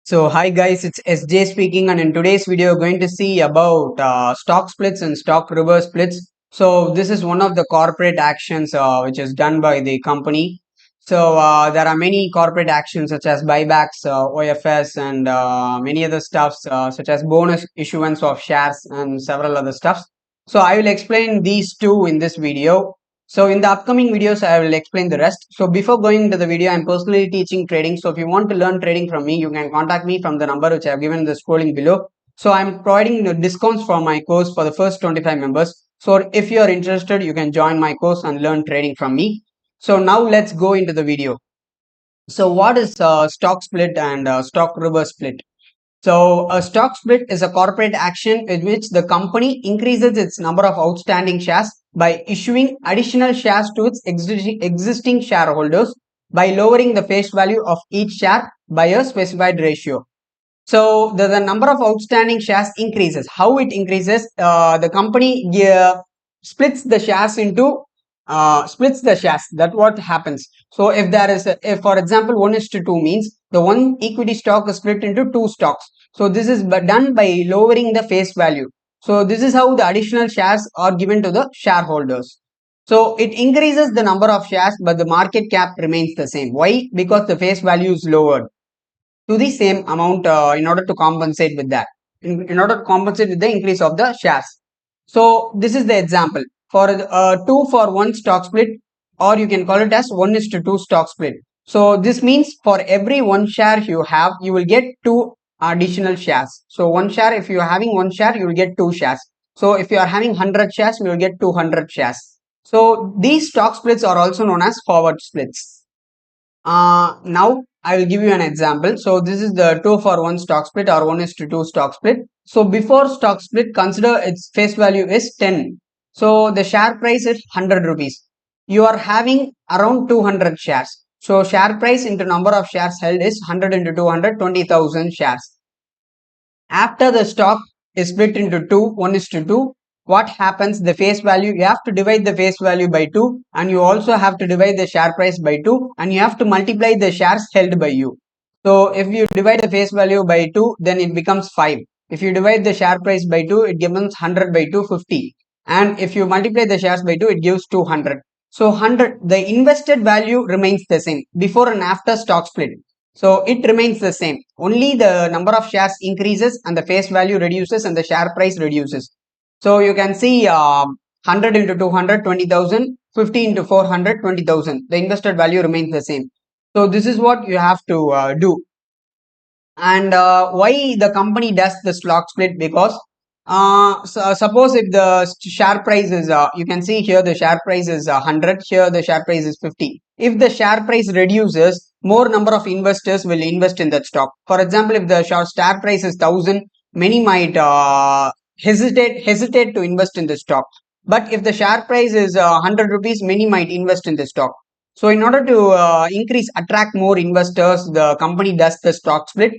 So hi guys, it's SJ speaking, and in today's video we're going to see about stock splits and stock reverse splits. So this is one of the corporate actions which is done by the company. So there are many corporate actions such as buybacks, OFS, and many other stuffs such as bonus issuance of shares and several other stuffs. So I will explain these two in this video. So in the upcoming videos, I will explain the rest. So before going into the video, I'm personally teaching trading. So if you want to learn trading from me, you can contact me from the number which I have given in the scrolling below. So I'm providing the discounts for my course for the first 25 members. So if you are interested, you can join my course and learn trading from me. So now let's go into the video. So what is stock split and stock reverse split? So, a stock split is a corporate action in which the company increases its number of outstanding shares by issuing additional shares to its existing shareholders by lowering the face value of each share by a specified ratio. So, the number of outstanding shares increases. How it increases? The company splits the shares into splits the shares. That what happens. So, if there is, if for example, 1:2 means the one equity stock is split into two stocks. So, this is done by lowering the face value. So, this is how the additional shares are given to the shareholders. So, it increases the number of shares, but the market cap remains the same. Why? Because the face value is lowered to the same amount in order to compensate with that, in order to compensate with the increase of the shares. So this is the example for 2 for 1 stock split, or you can call it as 1:2 stock split. So this means for every one share you have, you will get two additional shares. So one share, if you are having one share, you will get two shares. So if you are having 100 shares, you will get 200 shares. So these stock splits are also known as forward splits. Now I will give you an example. So this is the 2 for 1 stock split or 1:2 stock split. So before stock split, consider its face value is 10. So the share price is 100 rupees. You are having around 200 shares. So share price into number of shares held is 100 into 200, 20,000 shares. After the stock is split into 2, 1:2, what happens? The face value, you have to divide the face value by 2, and you also have to divide the share price by 2, and you have to multiply the shares held by you. So if you divide the face value by 2, then it becomes 5. If you divide the share price by 2, it gives 100 by 2, 50. And if you multiply the shares by 2, it gives 200. So 100, the invested value remains the same before and after stock split. So it remains the same. Only the number of shares increases and the face value reduces and the share price reduces. So you can see 100 into 200, 20,000, 50 into 400, 20,000. The invested value remains the same. So this is what you have to do. And why the company does the stock split? Because suppose if the share price is you can see here the share price is 100, here the share price is 50. If the share price reduces, more number of investors will invest in that stock. For example, if the share price is 1,000, many might hesitate to invest in the stock. But if the share price is 100 rupees, many might invest in the stock. So in order to attract more investors, the company does the stock split.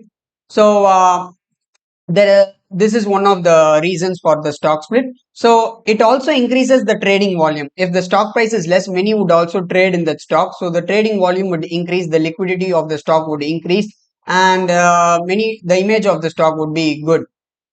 So this is one of the reasons for the stock split. So it also increases the trading volume. If the stock price is less, many would also trade in that stock. So the trading volume would increase, the liquidity of the stock would increase, and the image of the stock would be good.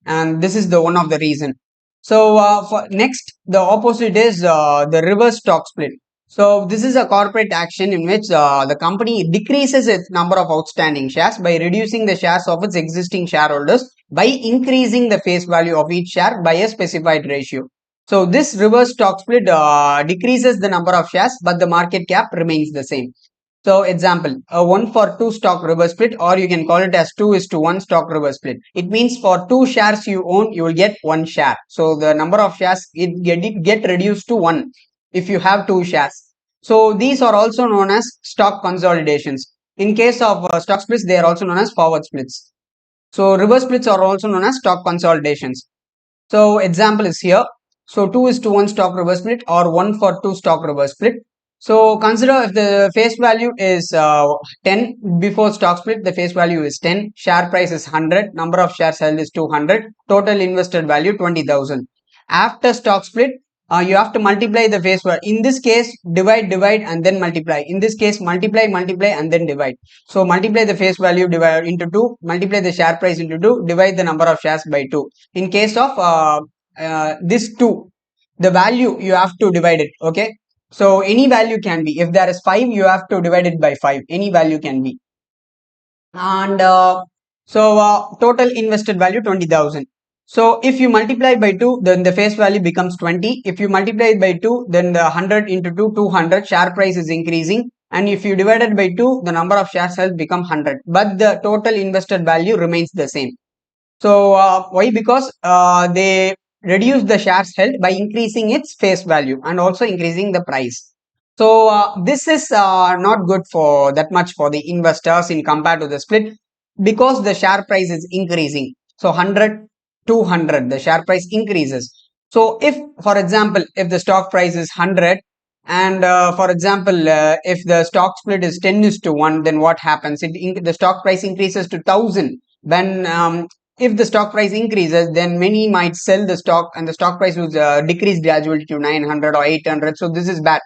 And this is the one of the reason. So for next, the opposite is the reverse stock split. So this is a corporate action in which the company decreases its number of outstanding shares by reducing the shares of its existing shareholders by increasing the face value of each share by a specified ratio. So this reverse stock split decreases the number of shares, but the market cap remains the same. So example, a 1 for 2 stock reverse split, or you can call it as 2:1 stock reverse split. It means for 2 shares you own, you will get 1 share. So the number of shares it get reduced to 1 if you have 2 shares. So these are also known as stock consolidations. In case of stock splits, they are also known as forward splits. So reverse splits are also known as stock consolidations. So example is here. So 2:1 stock reverse split or 1 for 2 stock reverse split. So consider if the face value is 10 before stock split, the face value is 10, share price is 100, number of shares held is 200, total invested value 20,000. After stock split, you have to multiply the face value. In this case, divide and then multiply. In this case, multiply and then divide. So multiply the face value divide into 2, multiply the share price into 2, divide the number of shares by 2. In case of this 2, the value you have to divide it. Okay, so any value can be. If there is 5, you have to divide it by 5. Any value can be. And total invested value 20,000. So if you multiply by 2, then the face value becomes 20. If you multiply it by 2, then the 100 into 2, 200, share price is increasing. And if you divide it by 2, the number of shares has become 100, but the total invested value remains the same. So why? Because they reduce the shares held by increasing its face value and also increasing the price. So this is not good for that much for the investors in compared to the split, because the share price is increasing. So 100, 200, the share price increases. So if, for example, if the stock price is 100, and for example, if the stock split is 10 is to 1, then what happens? The stock price increases to 1000. When if the stock price increases, then many might sell the stock and the stock price will decrease gradually to 900 or 800. So this is bad.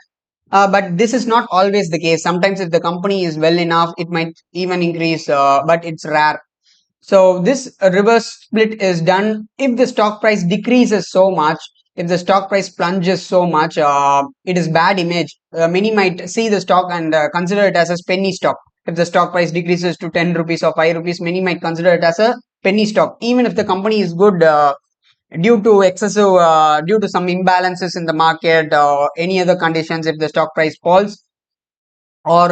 But this is not always the case. Sometimes if the company is well enough, it might even increase, but it's rare. So this reverse split is done if the stock price decreases so much. If the stock price plunges so much, it is bad image. Many might see the stock and consider it as a penny stock. If the stock price decreases to 10 rupees or 5 rupees, many might consider it as a penny stock. Even if the company is good, due to some imbalances in the market or any other conditions, if the stock price falls, or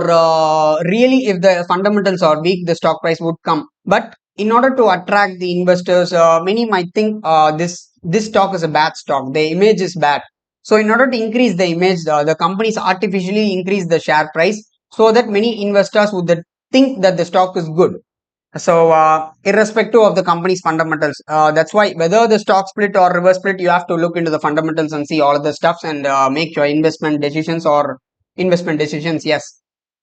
really if the fundamentals are weak, the stock price would come. But in order to attract the investors, many might think this stock is a bad stock, the image is bad. So in order to increase the image, the companies artificially increase the share price so that many investors would think that the stock is good. So irrespective of the company's fundamentals, that's why whether the stock split or reverse split, you have to look into the fundamentals and see all of the stuffs and make your investment decisions or investment decisions. Yes.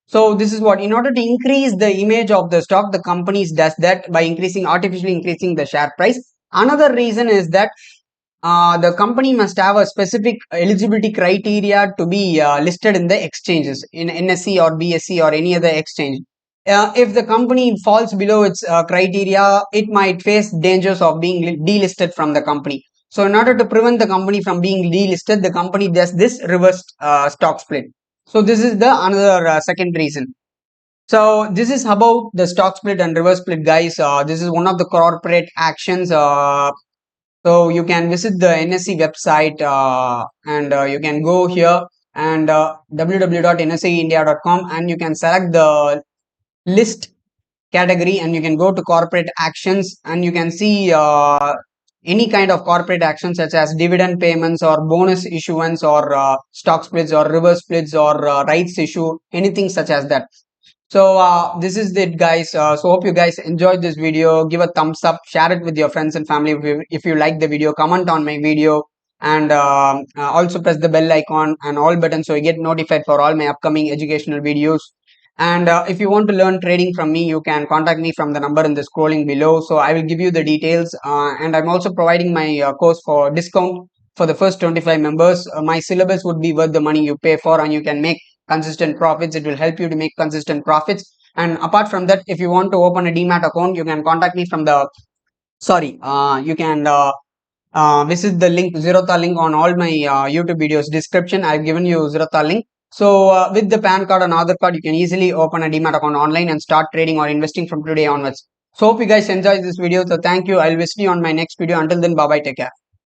So this is what, in order to increase the image of the stock, the companies does that by artificially increasing the share price. Another reason is that the company must have a specific eligibility criteria to be listed in the exchanges, in NSE or BSE or any other exchange. If the company falls below its criteria, it might face dangers of being delisted from the company. So in order to prevent the company from being delisted, the company does this reverse stock split. So this is the another second reason. So this is about the stock split and reverse split, guys. This is one of the corporate actions. So you can visit the NSE website and you can go here and www.nseindia.com, and you can select the list category and you can go to corporate actions, and you can see any kind of corporate actions such as dividend payments or bonus issuance or stock splits or reverse splits or rights issue, anything such as that. So this is it, guys. So hope you guys enjoyed this video. Give a thumbs up, share it with your friends and family if you like the video. Comment on my video, and also press the bell icon and all button so you get notified for all my upcoming educational videos. And if you want to learn trading from me, you can contact me from the number in the scrolling below. So I will give you the details, and I'm also providing my course for discount for the first 25 members. My syllabus would be worth the money you pay for, and you can make consistent profits. It will help you to make consistent profits. And apart from that, if you want to open a demat account, you can contact me from the you can visit the link, Zerodha link, on all my YouTube videos description. I've given you Zerodha link. So with the PAN card and Aadhaar card, you can easily open a demat account online and start trading or investing from today onwards. So hope you guys enjoyed this video. So thank you. I'll visit you on my next video. Until then, bye bye. Take care.